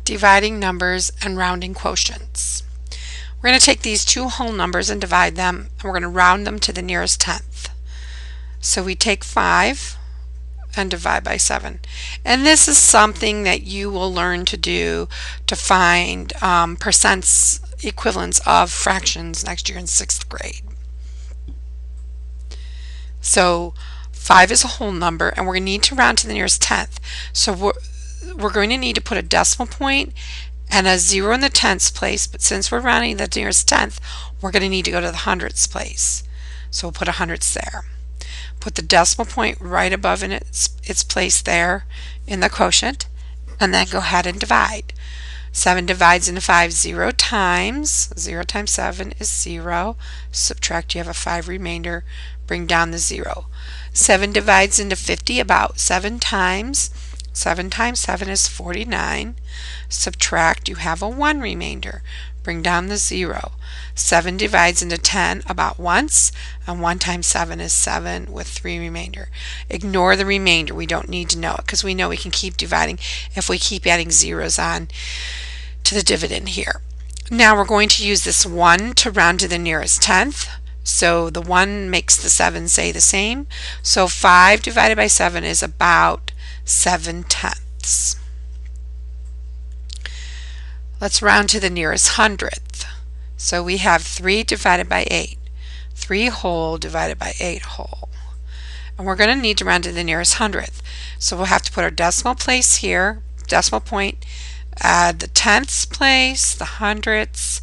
dividing numbers and rounding quotients. We're going to take these two whole numbers and divide them, and we're going to round them to the nearest tenth. So we take 5 and divide by 7. And this is something that you will learn to do to find percents equivalents of fractions next year in 6th grade. So 5 is a whole number, and we're going to need to round to the nearest tenth. So we're going to need to put a decimal point and a 0 in the tenths place, but since we're rounding the nearest tenth, we're going to need to go to the hundredths place. So we'll put a hundredths there. Put the decimal point right above in its place there in the quotient, and then go ahead and divide. 7 divides into 5 0 times. 0 times 7 is 0. Subtract, you have a 5 remainder. Bring down the 0. 7 divides into 50 about 7 times. 7 times 7 is 49. Subtract, you have a 1 remainder. Bring down the 0. 7 divides into 10 about once, and 1 times 7 is 7 with 3 remainder. Ignore the remainder. We don't need to know it because we know we can keep dividing if we keep adding zeros on to the dividend here. Now we're going to use this 1 to round to the nearest tenth. So the 1 makes the 7 say the same. So 5 divided by 7 is about 7 tenths. Let's round to the nearest hundredth. So we have 3 divided by 8. 3 whole divided by 8 whole. And we're going to need to round to the nearest hundredth. So we'll have to put our decimal place here, decimal point, add the tenths place, the hundredths,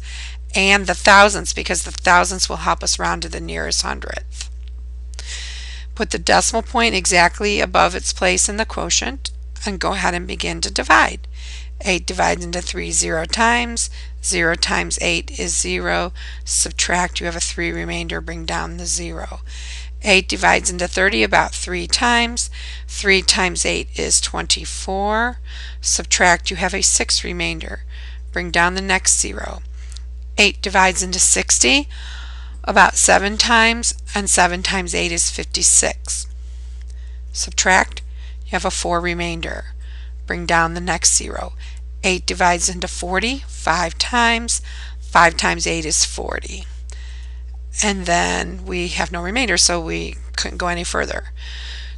and the thousandths, because the thousandths will help us round to the nearest hundredth. Put the decimal point exactly above its place in the quotient and go ahead and begin to divide. 8 divides into 3 0 times. 0 times 8 is 0. Subtract, you have a 3 remainder. Bring down the 0. 8 divides into 30 about 3 times. 3 times 8 is 24. Subtract, you have a 6 remainder. Bring down the next 0. 8 divides into 60 about 7 times, and 7 times 8 is 56. Subtract, you have a 4 remainder. Bring down the next 0. 8 divides into 40 5 times. 5 times 8 is 40. And then we have no remainder, so we couldn't go any further.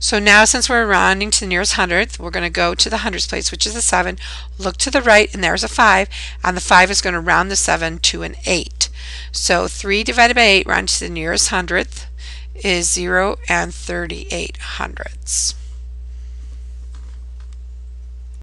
So now, since we're rounding to the nearest hundredth, we're going to go to the hundredths place, which is a 7. Look to the right, and there's a 5, and the 5 is going to round the 7 to an 8. So 3 divided by 8 round to the nearest hundredth is 0 and 38 hundredths.